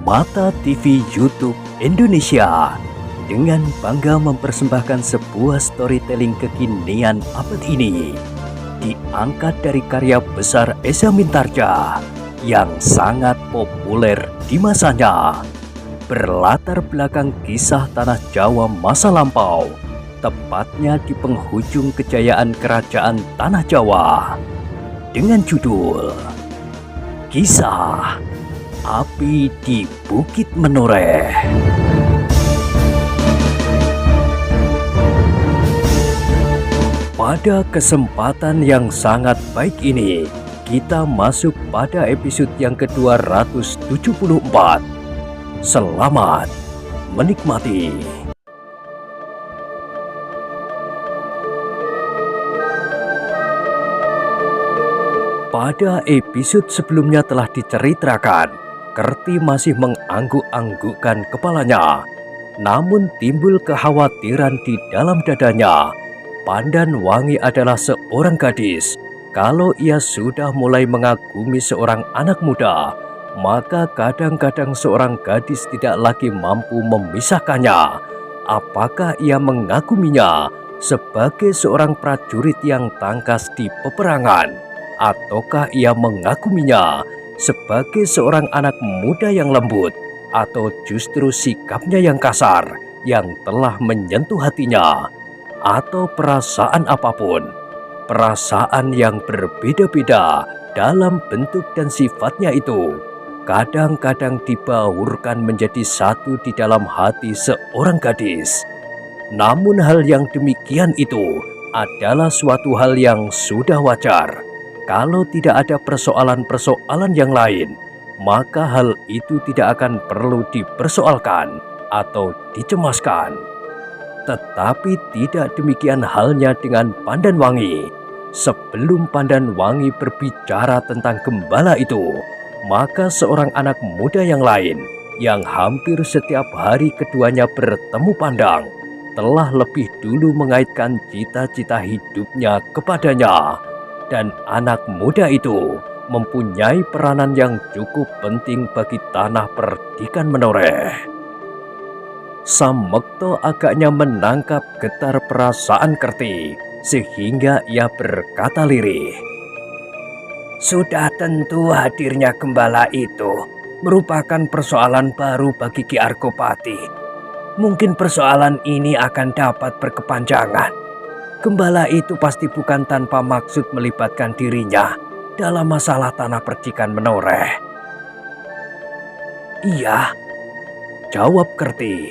Mata TV YouTube Indonesia dengan bangga mempersembahkan sebuah storytelling kekinian abad ini, diangkat dari karya besar Esa Mintarja yang sangat populer di masanya, berlatar belakang kisah tanah Jawa masa lampau, tepatnya di penghujung kejayaan kerajaan tanah Jawa, dengan judul Kisah Api di Bukit Menoreh. Pada kesempatan yang sangat baik ini, kita masuk pada episode yang ke-274. Selamat menikmati. Pada episode sebelumnya telah diceritakan, Kerti masih mengangguk-anggukkan kepalanya, namun timbul kekhawatiran di dalam dadanya. Pandanwangi adalah seorang gadis. Kalau ia sudah mulai mengagumi seorang anak muda, maka kadang-kadang seorang gadis tidak lagi mampu memisahkannya. Apakah ia mengaguminya sebagai seorang prajurit yang tangkas di peperangan, ataukah ia mengaguminya sebagai seorang anak muda yang lembut, atau justru sikapnya yang kasar yang telah menyentuh hatinya, atau perasaan apapun, perasaan yang berbeda-beda dalam bentuk dan sifatnya itu, kadang-kadang dibaurkan menjadi satu di dalam hati seorang gadis. Namun hal yang demikian itu adalah suatu hal yang sudah wajar. Kalau tidak ada persoalan-persoalan yang lain, maka hal itu tidak akan perlu dipersoalkan atau dicemaskan. Tetapi tidak demikian halnya dengan Pandanwangi. Sebelum Pandanwangi berbicara tentang gembala itu, maka seorang anak muda yang lain yang hampir setiap hari keduanya bertemu pandang, telah lebih dulu mengaitkan cita-cita hidupnya kepadanya. Dan anak muda itu mempunyai peranan yang cukup penting bagi tanah perdikan Menoreh. Samekto agaknya menangkap getar perasaan Kerti, sehingga ia berkata lirih, "Sudah tentu hadirnya gembala itu merupakan persoalan baru bagi Ki Argopati. Mungkin persoalan ini akan dapat berkepanjangan. Gembala itu pasti bukan tanpa maksud melibatkan dirinya dalam masalah tanah perdikan Menoreh." "Iya," jawab Kerti.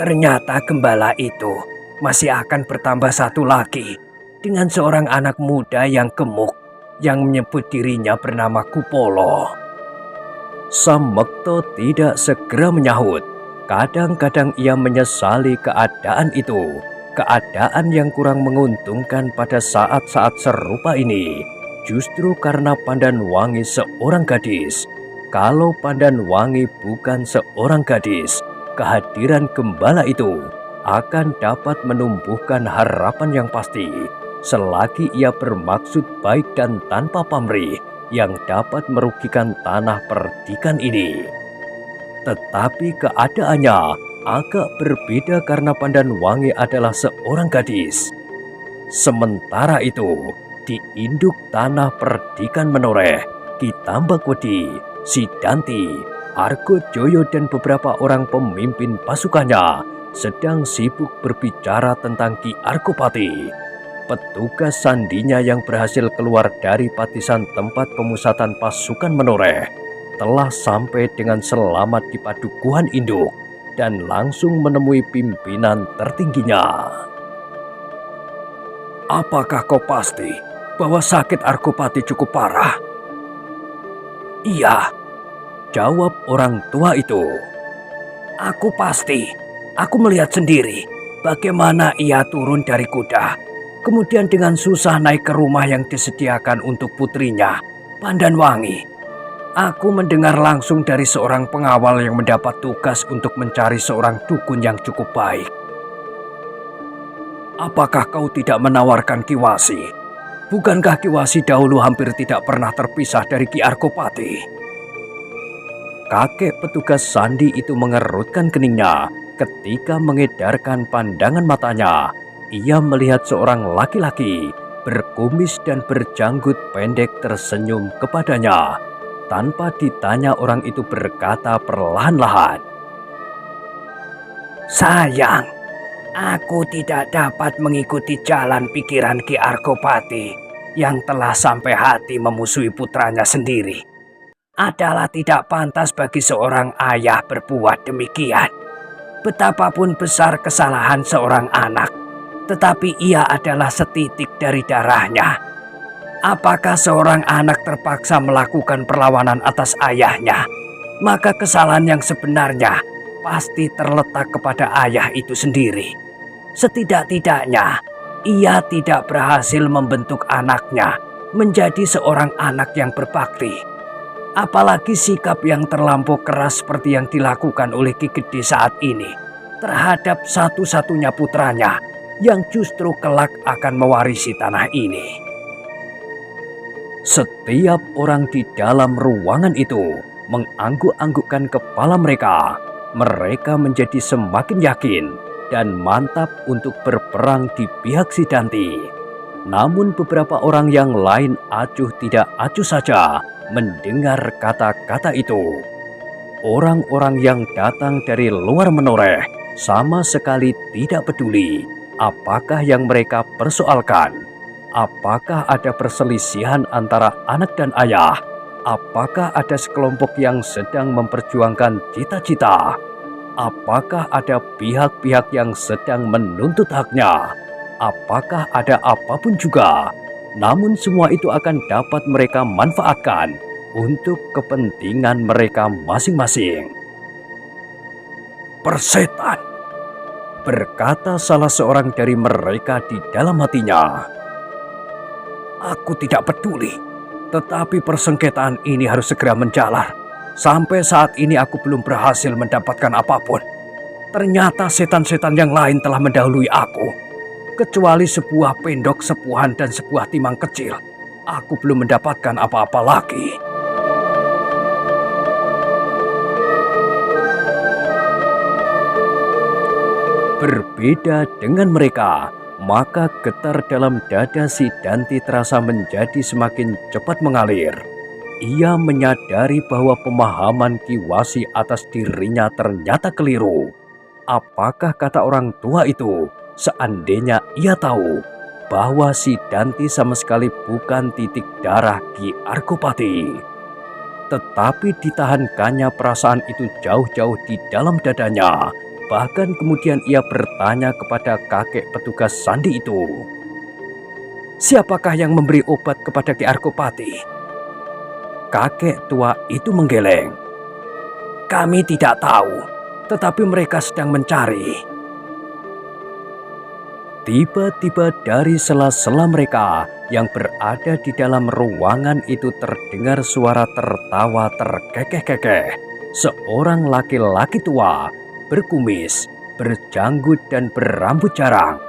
"Ternyata gembala itu masih akan bertambah satu lagi dengan seorang anak muda yang gemuk yang menyebut dirinya bernama Kupolo." Samekto tidak segera menyahut. Kadang-kadang ia menyesali keadaan itu. Keadaan yang kurang menguntungkan pada saat-saat serupa ini, justru karena Pandanwangi seorang gadis. Kalau Pandanwangi bukan seorang gadis, kehadiran gembala itu akan dapat menumbuhkan harapan yang pasti, selagi ia bermaksud baik dan tanpa pamrih yang dapat merugikan tanah perdikan ini. Tetapi keadaannya agak berbeda karena Pandanwangi adalah seorang gadis. Sementara itu, di induk tanah perdikan Menoreh, Ki Tambakwedi, Sidanti, Argojoyo dan beberapa orang pemimpin pasukannya sedang sibuk berbicara tentang Ki Argopati. Petugas sandinya yang berhasil keluar dari Patisan tempat pemusatan pasukan Menoreh telah sampai dengan selamat di Padukuhan Induk dan langsung menemui pimpinan tertingginya. "Apakah kau pasti bahwa sakit Argopati cukup parah?" "Iya," jawab orang tua itu. "Aku pasti. Aku melihat sendiri bagaimana ia turun dari kuda, kemudian dengan susah naik ke rumah yang disediakan untuk putrinya, Pandanwangi. Aku mendengar langsung dari seorang pengawal yang mendapat tugas untuk mencari seorang dukun yang cukup baik." "Apakah kau tidak menawarkan Ki Wasi? Bukankah Ki Wasi dahulu hampir tidak pernah terpisah dari Ki Argopati?" Kakek petugas sandi itu mengerutkan keningnya ketika mengedarkan pandangan matanya. Ia melihat seorang laki-laki berkumis dan berjanggut pendek tersenyum kepadanya. Tanpa ditanya, orang itu berkata perlahan-lahan, "Sayang, aku tidak dapat mengikuti jalan pikiran Ki Argopati yang telah sampai hati memusuhi putranya sendiri. Adalah tidak pantas bagi seorang ayah berbuat demikian. Betapapun besar kesalahan seorang anak, tetapi ia adalah setitik dari darahnya. Apakah seorang anak terpaksa melakukan perlawanan atas ayahnya, maka kesalahan yang sebenarnya pasti terletak kepada ayah itu sendiri. Setidak-tidaknya, ia tidak berhasil membentuk anaknya menjadi seorang anak yang berbakti. Apalagi sikap yang terlampau keras seperti yang dilakukan oleh Ki Gede saat ini terhadap satu-satunya putranya yang justru kelak akan mewarisi tanah ini." Setiap orang di dalam ruangan itu mengangguk-anggukkan kepala mereka. Mereka menjadi semakin yakin dan mantap untuk berperang di pihak si Danti. Namun beberapa orang yang lain acuh tidak acuh saja mendengar kata-kata itu. Orang-orang yang datang dari luar menoreh sama sekali tidak peduli apakah yang mereka persoalkan. Apakah ada perselisihan antara anak dan ayah? Apakah ada sekelompok yang sedang memperjuangkan cita-cita? Apakah ada pihak-pihak yang sedang menuntut haknya? Apakah ada apapun juga? Namun semua itu akan dapat mereka manfaatkan untuk kepentingan mereka masing-masing. "Persetan," berkata salah seorang dari mereka di dalam hatinya. "Aku tidak peduli, tetapi persengketaan ini harus segera menjalar. Sampai saat ini aku belum berhasil mendapatkan apapun. Ternyata setan-setan yang lain telah mendahului aku. Kecuali sebuah pendok sepuhan dan sebuah timang kecil, aku belum mendapatkan apa-apa lagi." Berbeda dengan mereka, maka getar dalam dada si Danti terasa menjadi semakin cepat mengalir. Ia menyadari bahwa pemahaman Ki Wasi atas dirinya ternyata keliru. Apakah kata orang tua itu, seandainya ia tahu bahwa si Danti sama sekali bukan titik darah Ki Argopati? Tetapi ditahankannya perasaan itu jauh-jauh di dalam dadanya. Bahkan kemudian ia bertanya kepada kakek petugas sandi itu, "Siapakah yang memberi obat kepada Ki Argopati?" Kakek tua itu menggeleng. "Kami tidak tahu, tetapi mereka sedang mencari." Tiba-tiba dari sela-sela mereka yang berada di dalam ruangan itu terdengar suara tertawa terkekeh-kekeh. Seorang laki-laki tua, berkumis, berjanggut dan berambut jarang,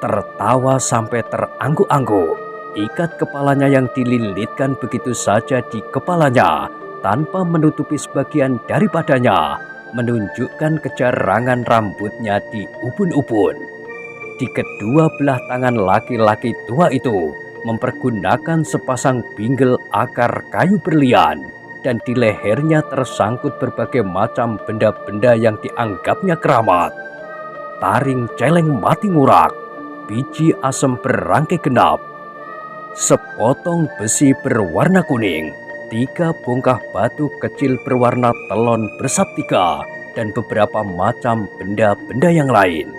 tertawa sampai terangguk-angguk. Ikat kepalanya yang dililitkan begitu saja di kepalanya tanpa menutupi sebagian daripadanya menunjukkan kejarangan rambutnya di ubun-ubun. Di kedua belah tangan laki-laki tua itu mempergunakan sepasang binggel akar kayu berlian, dan di lehernya tersangkut berbagai macam benda-benda yang dianggapnya keramat. Taring celeng mati ngurak, biji asem berangkai genap, sepotong besi berwarna kuning, 3 bongkah batu kecil berwarna telon bersab 3, dan beberapa macam benda-benda yang lain.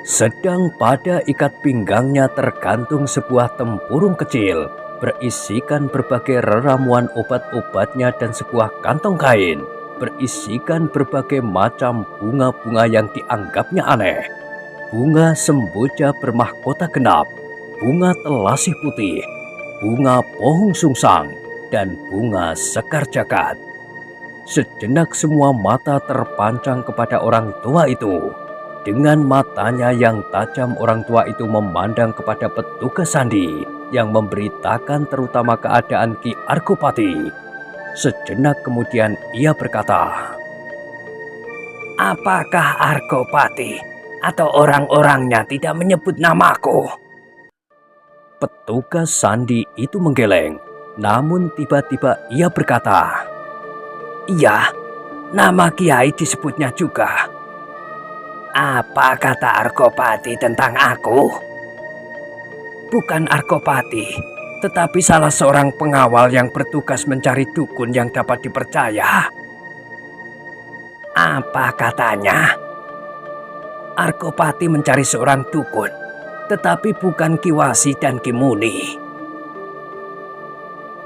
Sedang pada ikat pinggangnya tergantung sebuah tempurung kecil berisikan berbagai reramuan obat-obatnya dan sebuah kantong kain berisikan berbagai macam bunga-bunga yang dianggapnya aneh. Bunga semboja bermahkota genap, bunga telasih putih, bunga pohong sungsang, dan bunga sekar jagat. Sejenak semua mata terpancang kepada orang tua itu. Dengan matanya yang tajam, orang tua itu memandang kepada petugas sandi yang memberitakan terutama keadaan Ki Argopati. Sejenak kemudian ia berkata, Apakah Argopati atau orang-orangnya tidak menyebut namaku? petugas sandi itu menggeleng, namun tiba-tiba ia berkata, Iya, nama Kiai disebutnya juga. Apa kata Argopati tentang aku? Bukan Argopati, tetapi salah seorang pengawal yang bertugas mencari dukun yang dapat dipercaya. Apa katanya? Argopati mencari seorang dukun, tetapi bukan Kiwasi dan Kimuni.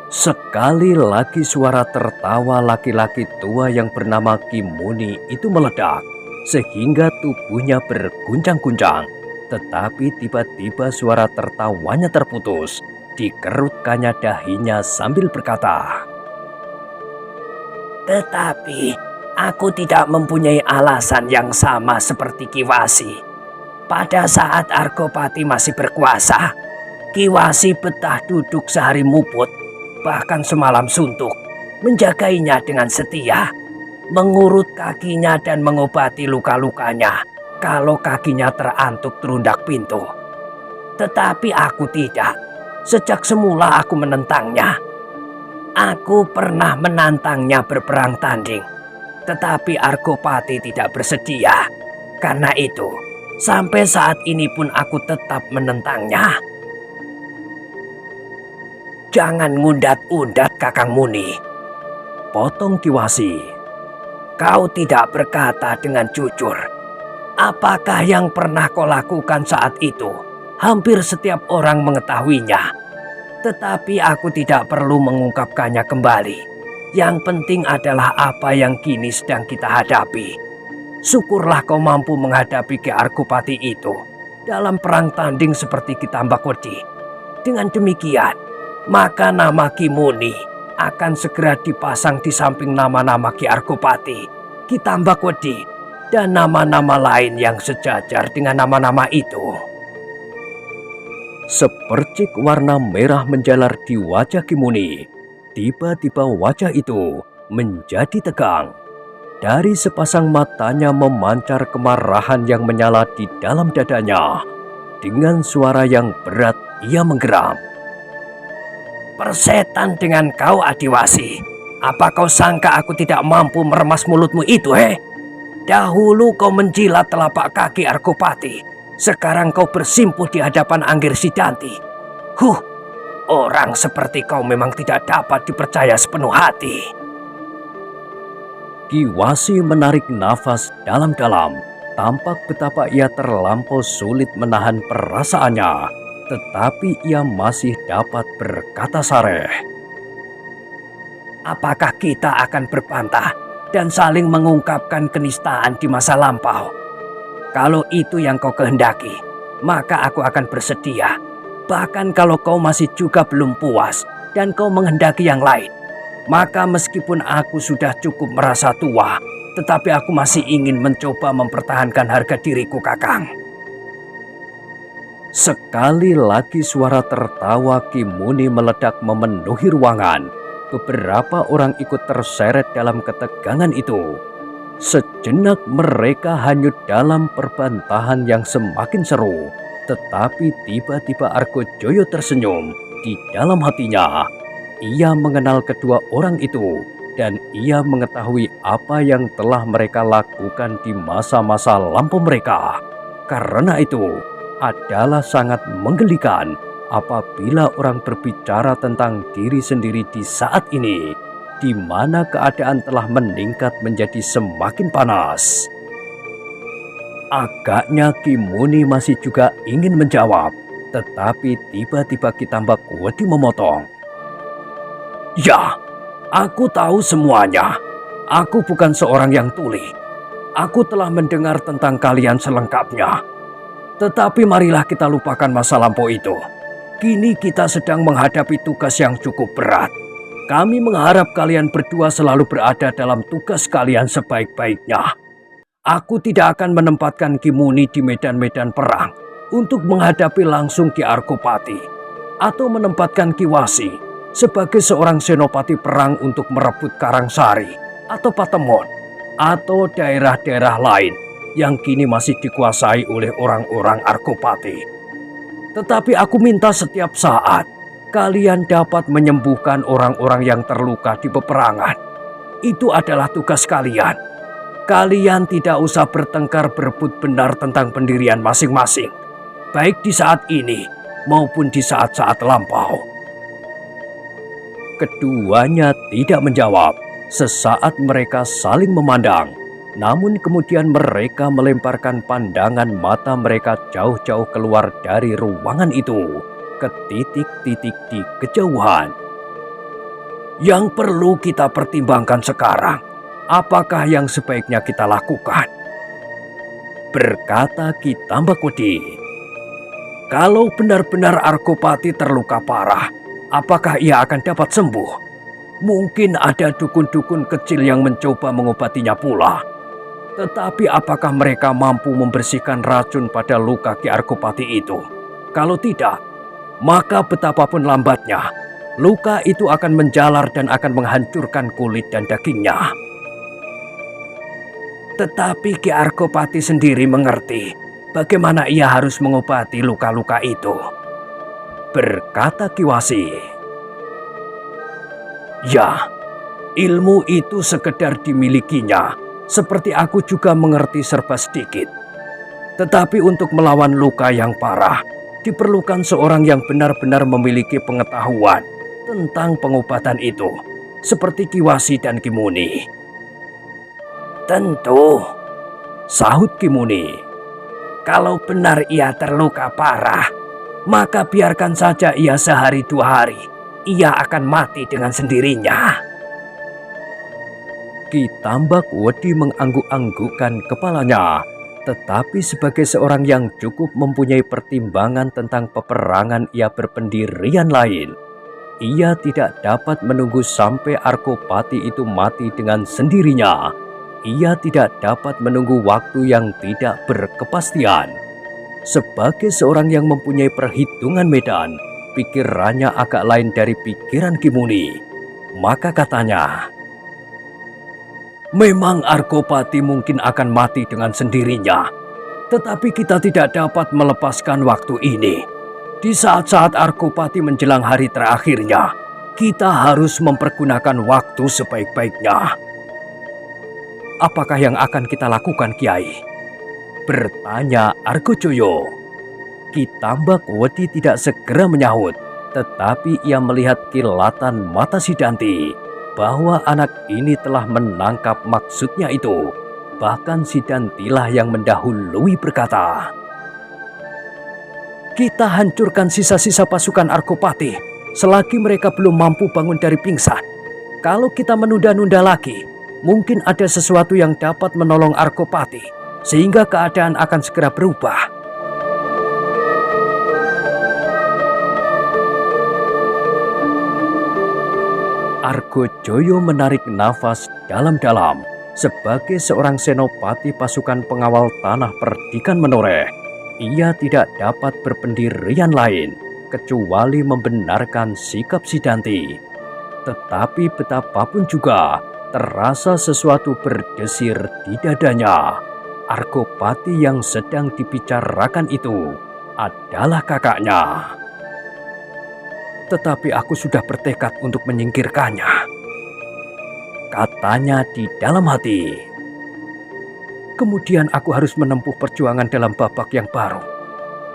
Sekali lagi suara tertawa laki-laki tua yang bernama Kimuni itu meledak, sehingga tubuhnya berguncang-guncang. Tetapi tiba-tiba suara tertawanya terputus, dikerutkannya dahinya sambil berkata, Tetapi aku tidak mempunyai alasan yang sama seperti Kiwasi. Pada saat Argopati masih berkuasa, Kiwasi betah duduk sehari muput, bahkan semalam suntuk, menjagainya dengan setia, mengurut kakinya dan mengobati luka-lukanya kalau kakinya terantuk terundak pintu. Tetapi aku tidak. Sejak semula aku menentangnya. Aku pernah menantangnya berperang tanding, tetapi Argopati tidak bersedia. Karena itu, sampai saat ini pun aku tetap menentangnya. Jangan ngundat-undat Kakang Muni, potong Kiwasi. Kau tidak berkata dengan jujur. Apakah yang pernah kau lakukan saat itu? Hampir setiap orang mengetahuinya. Tetapi aku tidak perlu mengungkapkannya kembali. Yang penting adalah apa yang kini sedang kita hadapi. Syukurlah kau mampu menghadapi Ki Argopati itu dalam perang tanding seperti Ki Tambakwedi. Dengan demikian, maka nama Ki Muni akan segera dipasang di samping nama-nama Ki Argopati, Ki Tambakwedi, dan nama-nama lain yang sejajar dengan nama-nama itu. Sepercik warna merah menjalar di wajah Kimuni. Tiba-tiba wajah itu menjadi tegang. Dari sepasang matanya memancar kemarahan yang menyala di dalam dadanya. Dengan suara yang berat ia menggeram. Persetan dengan kau, Adiwasi. Apa kau sangka aku tidak mampu meremas mulutmu itu, Dahulu kau menjilat telapak kaki Argopati. Sekarang kau bersimpuh di hadapan Anggir Sidanti. Orang seperti kau memang tidak dapat dipercaya sepenuh hati. Kiwasi menarik nafas dalam-dalam. Tampak betapa ia terlampau sulit menahan perasaannya. Tetapi ia masih dapat berkata sareh. Apakah kita akan berbantah dan saling mengungkapkan kenistaan di masa lampau? Kalau itu yang kau kehendaki, maka aku akan bersedia. Bahkan kalau kau masih juga belum puas dan kau menghendaki yang lain, maka meskipun aku sudah cukup merasa tua, tetapi aku masih ingin mencoba mempertahankan harga diriku, Kakang. Sekali lagi suara tertawa Kimuni meledak memenuhi ruangan. Beberapa orang ikut terseret dalam ketegangan itu. Sejenak mereka hanyut dalam perbantahan yang semakin seru. Tetapi tiba-tiba Argojoyo tersenyum. Di dalam hatinya, ia mengenal kedua orang itu. Dan ia mengetahui apa yang telah mereka lakukan di masa-masa lampau mereka. Karena itu adalah sangat menggelikan apabila orang berbicara tentang diri sendiri di saat ini, di mana keadaan telah meningkat menjadi semakin panas. Agaknya Kimuni masih juga ingin menjawab, tetapi tiba-tiba Ki Tambakwedi memotong. Ya, aku tahu semuanya. Aku bukan seorang yang tuli. Aku telah mendengar tentang kalian selengkapnya. Tetapi marilah kita lupakan masa lampau itu. Kini kita sedang menghadapi tugas yang cukup berat. Kami mengharap kalian berdua selalu berada dalam tugas kalian sebaik-baiknya. Aku tidak akan menempatkan Kimuni di medan-medan perang untuk menghadapi langsung Ki Argopati, atau menempatkan Kiwasi sebagai seorang senopati perang untuk merebut Karangsari atau Patemon atau daerah-daerah lain yang kini masih dikuasai oleh orang-orang Argopati. Tetapi aku minta setiap saat kalian dapat menyembuhkan orang-orang yang terluka di peperangan. Itu adalah tugas kalian. Kalian tidak usah bertengkar berebut benar tentang pendirian masing-masing, baik di saat ini maupun di saat-saat lampau. Keduanya tidak menjawab. Sesaat mereka saling memandang, namun kemudian mereka melemparkan pandangan mata mereka jauh-jauh keluar dari ruangan itu ke titik-titik di kejauhan. Yang perlu kita pertimbangkan sekarang, apakah yang sebaiknya kita lakukan? Berkata Ki Tambakwedi. Kalau benar-benar Argopati terluka parah, apakah ia akan dapat sembuh? Mungkin ada dukun-dukun kecil yang mencoba mengobatinya pula. Tetapi apakah mereka mampu membersihkan racun pada luka Ki Argopati itu? Kalau tidak, maka betapapun lambatnya, luka itu akan menjalar dan akan menghancurkan kulit dan dagingnya. Tetapi Ki Argopati sendiri mengerti bagaimana ia harus mengobati luka-luka itu. Berkata Ki Wasi. Ya, ilmu itu sekedar dimilikinya, seperti aku juga mengerti serba sedikit. Tetapi untuk melawan luka yang parah, diperlukan seorang yang benar-benar memiliki pengetahuan tentang pengobatan itu, seperti Ki Wasi dan Ki Muni. Tentu, sahut Ki Muni. Kalau benar ia terluka parah, maka biarkan saja ia sehari 2 hari. Ia akan mati dengan sendirinya. Ki Tambakwedi mengangguk-anggukkan kepalanya, tetapi sebagai seorang yang cukup mempunyai pertimbangan tentang peperangan ia berpendirian lain, ia tidak dapat menunggu sampai Argopati itu mati dengan sendirinya. Ia tidak dapat menunggu waktu yang tidak berkepastian. Sebagai seorang yang mempunyai perhitungan medan, pikirannya agak lain dari pikiran Ki Muni. Maka katanya, memang Argopati mungkin akan mati dengan sendirinya, tetapi kita tidak dapat melepaskan waktu ini. Di saat-saat Argopati menjelang hari terakhirnya, kita harus mempergunakan waktu sebaik-baiknya. Apakah yang akan kita lakukan, Kiai? Bertanya Argojoyo. Ki Tambakwedi tidak segera menyahut, tetapi ia melihat kilatan mata Sidanti bahwa anak ini telah menangkap maksudnya itu. Bahkan Sidantilah yang mendahului berkata, kita hancurkan sisa-sisa pasukan Argopati selagi mereka belum mampu bangun dari pingsan. Kalau kita menunda-nunda lagi, mungkin ada sesuatu yang dapat menolong Argopati, sehingga keadaan akan segera berubah. Argojoyo menarik nafas dalam-dalam. Sebagai seorang senopati pasukan pengawal tanah perdikan menoreh, ia tidak dapat berpendirian lain kecuali membenarkan sikap Sidanti. Tetapi betapapun juga terasa sesuatu berdesir di dadanya. Argopati yang sedang dibicarakan itu adalah kakaknya. Tetapi aku sudah bertekad untuk menyingkirkannya, katanya di dalam hati. Kemudian aku harus menempuh perjuangan dalam babak yang baru.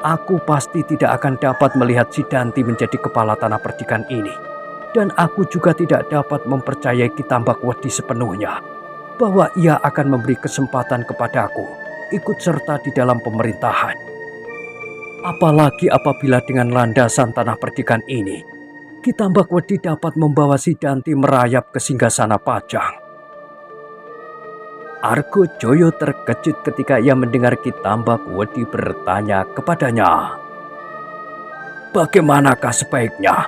Aku pasti tidak akan dapat melihat Sidanti menjadi kepala tanah perdikan ini. Dan aku juga tidak dapat mempercayai Ki Tambakwedi sepenuhnya bahwa ia akan memberi kesempatan kepadaku ikut serta di dalam pemerintahan. Apalagi apabila dengan landasan tanah perdikan ini, Ki Tambakwedi dapat membawa Sidanti merayap ke singgasana Pajang. Argojoyo terkejut ketika ia mendengar Ki Tambakwedi bertanya kepadanya, bagaimanakah sebaiknya?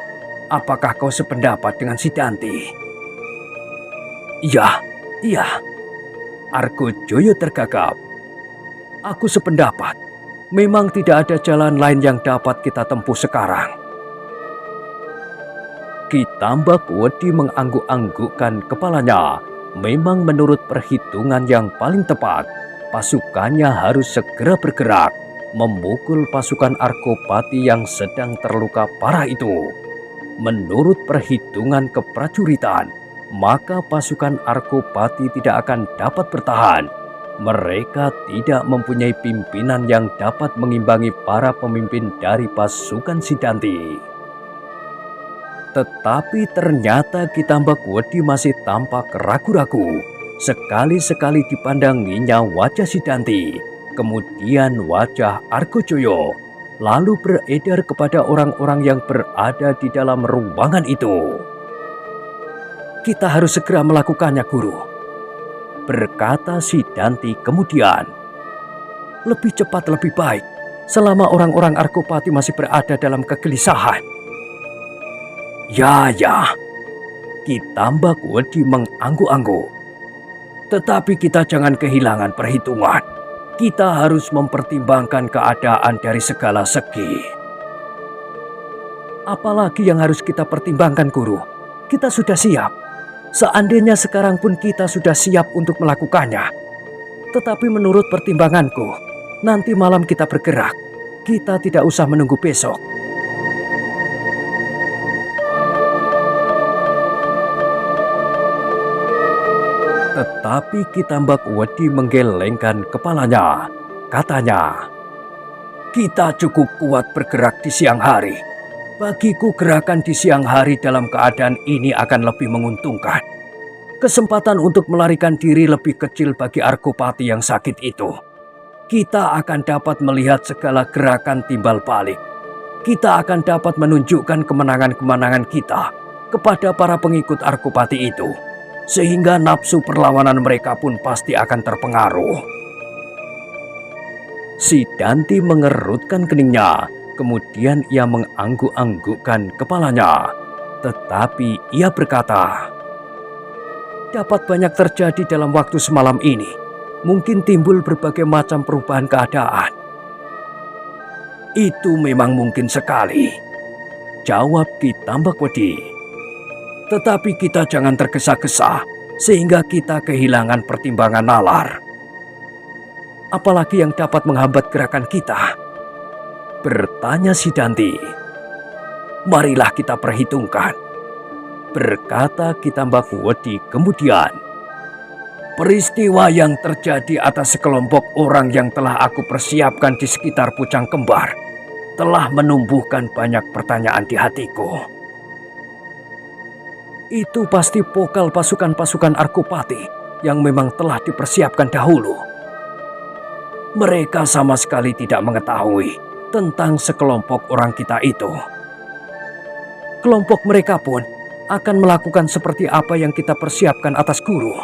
Apakah kau sependapat dengan Sidanti? Iya. Argojoyo tergagap. Aku sependapat. Memang tidak ada jalan lain yang dapat kita tempuh sekarang. Ki Tambak Wedi mengangguk-anggukkan kepalanya. Memang menurut perhitungan yang paling tepat, pasukannya harus segera bergerak memukul pasukan Argopati yang sedang terluka parah itu. Menurut perhitungan keprajuritan, maka pasukan Argopati tidak akan dapat bertahan. Mereka tidak mempunyai pimpinan yang dapat mengimbangi para pemimpin dari pasukan Sidanti. Tetapi ternyata Ki Tambak Wedi masih tampak ragu-ragu. Sekali-sekali dipandanginya wajah Sidanti, kemudian wajah Argojoyo, lalu beredar kepada orang-orang yang berada di dalam ruangan itu. "Kita harus segera melakukannya, Guru," berkata Sidanti kemudian. "Lebih cepat lebih baik, selama orang-orang Argopati masih berada dalam kegelisahan." Ya, Ki Tambak Wedi mengangguk-angguk. "Tetapi kita jangan kehilangan perhitungan. Kita harus mempertimbangkan keadaan dari segala segi." "Apalagi yang harus kita pertimbangkan, Guru? Kita sudah siap. Seandainya sekarang pun kita sudah siap untuk melakukannya. Tetapi menurut pertimbanganku, nanti malam kita bergerak. Kita tidak usah menunggu besok." Tetapi Ki Tambak Wedi menggelengkan kepalanya. Katanya, "Kita cukup kuat bergerak di siang hari. Bagiku gerakan di siang hari dalam keadaan ini akan lebih menguntungkan. Kesempatan untuk melarikan diri lebih kecil bagi Argopati yang sakit itu. Kita akan dapat melihat segala gerakan timbal balik. Kita akan dapat menunjukkan kemenangan-kemenangan kita kepada para pengikut Argopati itu. Sehingga nafsu perlawanan mereka pun pasti akan terpengaruh." Sidanti mengerutkan keningnya, kemudian ia mengangguk-anggukkan kepalanya. Tetapi ia berkata, "Dapat banyak terjadi dalam waktu semalam ini. Mungkin timbul berbagai macam perubahan keadaan." "Itu memang mungkin sekali," jawab Ki Tambak Wedi. "Tetapi kita jangan tergesa-gesa sehingga kita kehilangan pertimbangan nalar." "Apalagi yang dapat menghambat gerakan kita?" bertanya Sidanti. "Marilah kita perhitungkan," berkata Ki Tambak Wedi kemudian. "Peristiwa yang terjadi atas sekelompok orang yang telah aku persiapkan di sekitar Pucang Kembar telah menumbuhkan banyak pertanyaan di hatiku. Itu pasti pokal pasukan-pasukan Argopati yang memang telah dipersiapkan dahulu. Mereka sama sekali tidak mengetahui tentang sekelompok orang kita itu. Kelompok mereka pun akan melakukan seperti apa yang kita persiapkan atas Guru."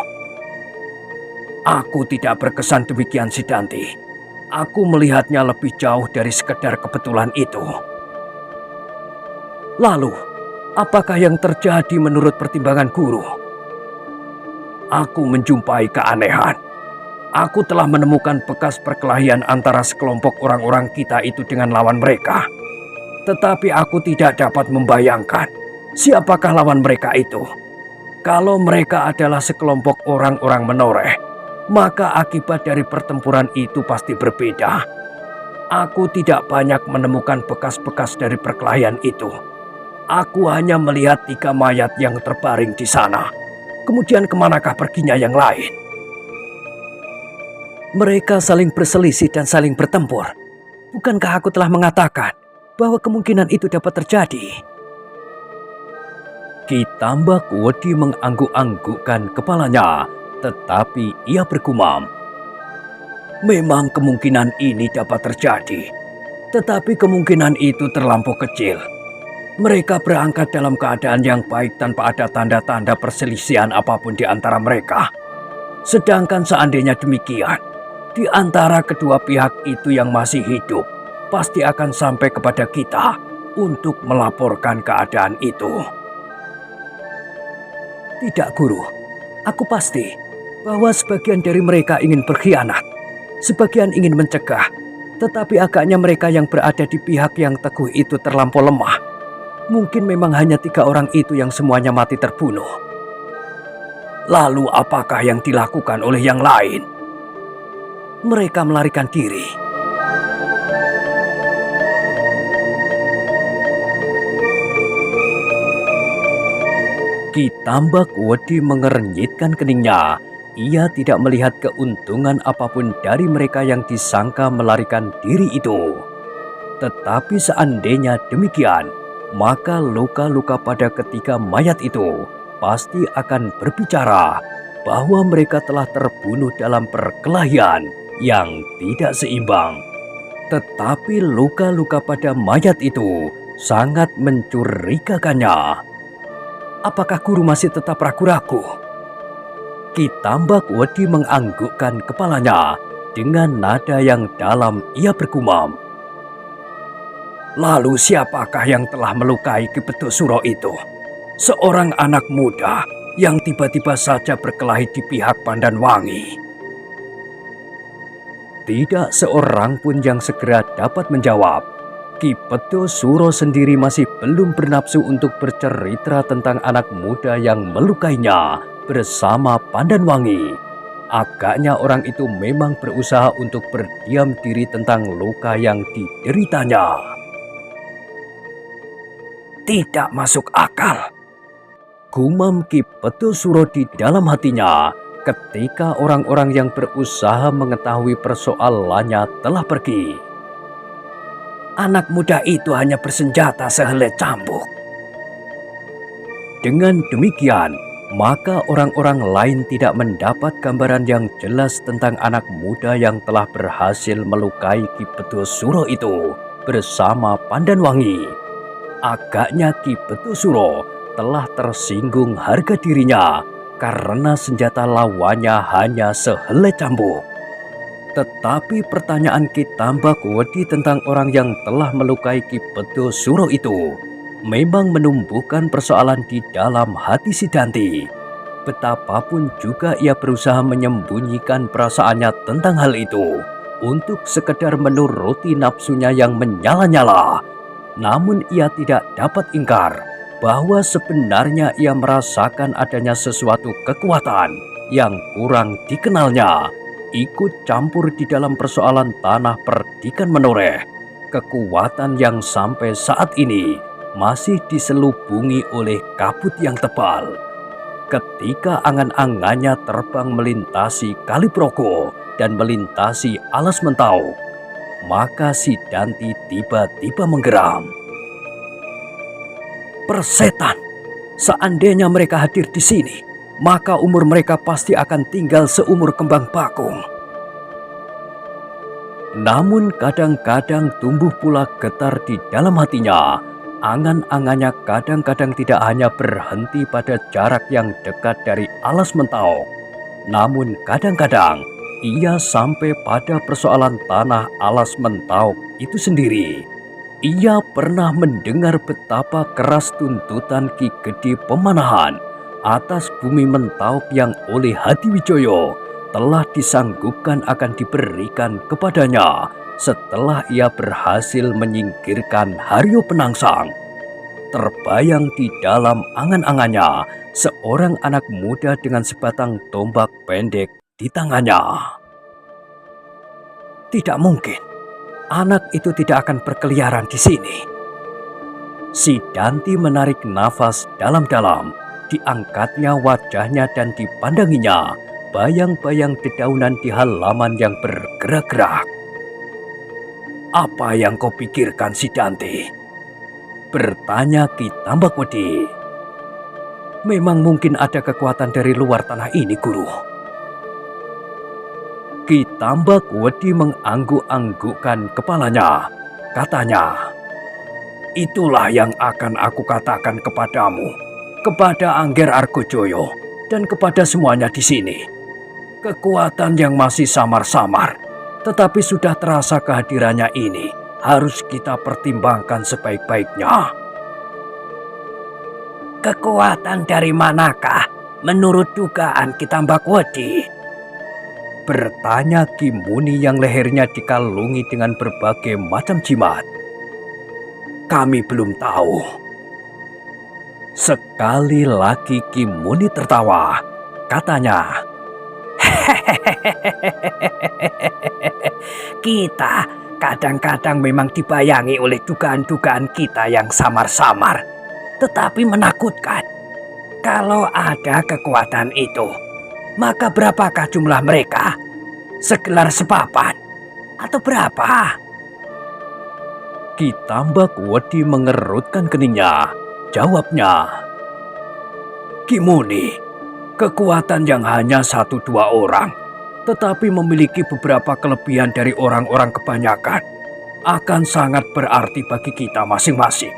"Aku tidak berkesan demikian, Sidanti. Aku melihatnya lebih jauh dari sekedar kebetulan itu." "Lalu, apakah yang terjadi menurut pertimbangan Guru?" "Aku menjumpai keanehan. Aku telah menemukan bekas perkelahian antara sekelompok orang-orang kita itu dengan lawan mereka. Tetapi aku tidak dapat membayangkan siapakah lawan mereka itu. Kalau mereka adalah sekelompok orang-orang menoreh, maka akibat dari pertempuran itu pasti berbeda. Aku tidak banyak menemukan bekas-bekas dari perkelahian itu. Aku hanya melihat 3 mayat yang terbaring di sana. Kemudian kemanakah perginya yang lain?" "Mereka saling berselisih dan saling bertempur. Bukankah aku telah mengatakan bahwa kemungkinan itu dapat terjadi?" Ki Tambak Wedi mengangguk-anggukkan kepalanya, tetapi ia bergumam, "Memang kemungkinan ini dapat terjadi, tetapi kemungkinan itu terlampau kecil. Mereka berangkat dalam keadaan yang baik tanpa ada tanda-tanda perselisihan apapun di antara mereka. Sedangkan seandainya demikian, di antara kedua pihak itu yang masih hidup pasti akan sampai kepada kita untuk melaporkan keadaan itu." "Tidak, Guru. Aku pasti bahwa sebagian dari mereka ingin berkhianat, sebagian ingin mencegah, tetapi agaknya mereka yang berada di pihak yang teguh itu terlampau lemah. Mungkin memang hanya 3 orang itu yang semuanya mati terbunuh. Lalu apakah yang dilakukan oleh yang lain? Mereka melarikan diri. Ki Tambak Wedi mengernyitkan keningnya. Ia tidak melihat keuntungan apapun dari mereka yang disangka melarikan diri itu. Tetapi seandainya demikian, maka luka-luka pada ketiga mayat itu pasti akan berbicara bahwa mereka telah terbunuh dalam perkelahian yang tidak seimbang. Tetapi luka-luka pada mayat itu sangat mencurigakannya. Apakah guru masih tetap ragu-ragu? Ki Tambak Wedi menganggukkan kepalanya. Dengan nada yang dalam ia bergumam. Lalu siapakah yang telah melukai Ki Bedosuro itu? Seorang anak muda yang tiba-tiba saja berkelahi di pihak Pandanwangi. Tidak seorang pun yang segera dapat menjawab. Ki Bedosuro sendiri masih belum bernafsu untuk bercerita tentang anak muda yang melukainya bersama Pandanwangi. Agaknya orang itu memang berusaha untuk berdiam diri tentang luka yang dideritanya. Tidak masuk akal, gumam Ki Bedosuro di dalam hatinya ketika orang-orang yang berusaha mengetahui persoalannya telah pergi. Anak muda itu hanya bersenjata sehelai cambuk. Dengan demikian, maka orang-orang lain tidak mendapat gambaran yang jelas tentang anak muda yang telah berhasil melukai Ki Bedosuro itu bersama Pandanwangi. Agaknya Ki Bedosuro telah tersinggung harga dirinya karena senjata lawannya hanya sehelai cambuk. Tetapi pertanyaan Ki Tambak Wedi tentang orang yang telah melukai Ki Bedosuro itu memang menumbuhkan persoalan di dalam hati si Danti. Betapapun juga ia berusaha menyembunyikan perasaannya tentang hal itu untuk sekedar menuruti nafsunya yang menyala-nyala. Namun ia tidak dapat ingkar bahwa sebenarnya ia merasakan adanya sesuatu kekuatan yang kurang dikenalnya ikut campur di dalam persoalan tanah perdikan menoreh. Kekuatan yang sampai saat ini masih diselubungi oleh kabut yang tebal. Ketika angan-angannya terbang melintasi Kali Progo dan melintasi Alas Mentau, maka si Danti tiba-tiba menggeram. Persetan, seandainya mereka hadir di sini, maka umur mereka pasti akan tinggal seumur kembang bakung. Namun kadang-kadang tumbuh pula getar di dalam hatinya. Angan-angannya kadang-kadang tidak hanya berhenti pada jarak yang dekat dari Alas Mentau. Namun kadang-kadang ia sampai pada persoalan tanah Alas Mentau itu sendiri. Ia pernah mendengar betapa keras tuntutan Ki Gede Pemanahan atas bumi Mentauk yang oleh Hadiwijoyo telah disanggupkan akan diberikan kepadanya setelah ia berhasil menyingkirkan Haryo Penangsang. Terbayang di dalam angan-angannya seorang anak muda dengan sebatang tombak pendek di tangannya. Tidak mungkin, anak itu tidak akan berkeliaran di sini. Si Danti menarik nafas dalam-dalam, diangkatnya wajahnya dan dipandanginya bayang-bayang dedaunan di halaman yang bergerak-gerak. Apa yang kau pikirkan, si Danti? Bertanya Ki Tambak Wedi. Memang mungkin ada kekuatan dari luar tanah ini, Guru. Ki Tambak Wedi mengangguk-anggukkan kepalanya. Katanya, itulah yang akan aku katakan kepadamu, kepada Angger Argojoyo, dan kepada semuanya di sini. Kekuatan yang masih samar-samar, tetapi sudah terasa kehadirannya ini harus kita pertimbangkan sebaik-baiknya. Kekuatan dari manakah menurut dugaan Ki Tambak Wedi? Bertanya Ki Muni yang lehernya dikalungi dengan berbagai macam jimat. Kami belum tahu. Sekali lagi Kimuni tertawa. Katanya, Kita kadang-kadang memang dibayangi oleh dugaan-dugaan kita yang samar-samar, tetapi menakutkan. Kalau ada kekuatan itu, maka berapakah jumlah mereka? Segelar sepapan? Atau berapa? Ki Tambak Wedi mengerutkan keningnya. Jawabnya, Kimuni, kekuatan yang hanya 1-2 orang, tetapi memiliki beberapa kelebihan dari orang-orang kebanyakan, akan sangat berarti bagi kita masing-masing.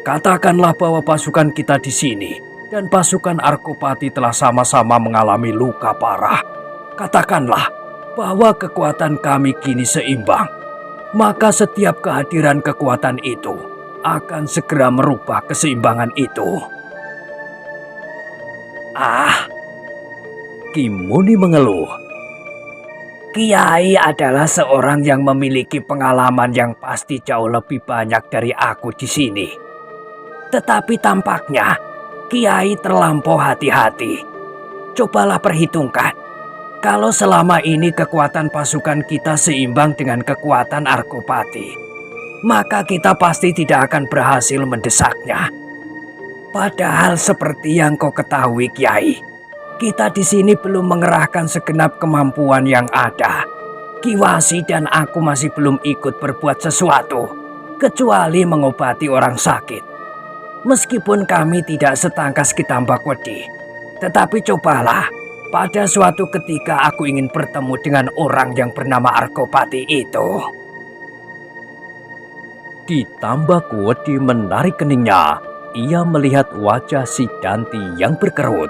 Katakanlah bahwa pasukan kita di sini dan pasukan Arkopati telah sama-sama mengalami luka parah. Katakanlah bahwa kekuatan kami kini seimbang, maka setiap kehadiran kekuatan itu akan segera merubah keseimbangan itu. Kimuni mengeluh. Kiai adalah seorang yang memiliki pengalaman yang pasti jauh lebih banyak dari aku di sini. Tetapi tampaknya Kiai terlampau hati-hati. Cobalah perhitungkan. Kalau selama ini kekuatan pasukan kita seimbang dengan kekuatan Arkopati, maka kita pasti tidak akan berhasil mendesaknya. Padahal seperti yang kau ketahui, Kiai, kita di sini belum mengerahkan segenap kemampuan yang ada. Kiwasi dan aku masih belum ikut berbuat sesuatu, kecuali mengobati orang sakit. Meskipun kami tidak setangkas Ki Tambak Wedi, tetapi cobalah pada suatu ketika aku ingin bertemu dengan orang yang bernama Arkopati itu. Ki Tambak Wedi menarik keningnya. Ia melihat wajah si Danti yang berkerut.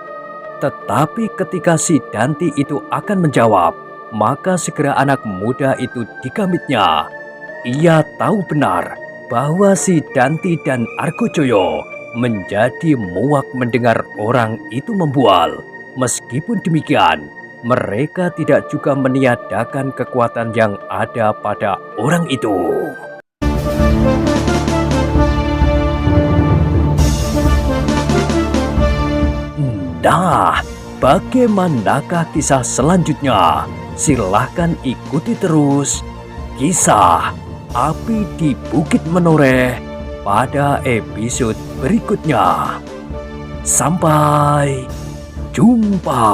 Tetapi ketika si Danti itu akan menjawab, maka segera anak muda itu digamitnya. Ia tahu benar bahwa si Danti dan Argojoyo menjadi muak mendengar orang itu membual. Meskipun demikian, mereka tidak juga meniadakan kekuatan yang ada pada orang itu. Nah, bagaimanakah kisah selanjutnya? Silahkan ikuti terus kisah Api di Bukit Menoreh pada episode berikutnya. Sampai jumpa.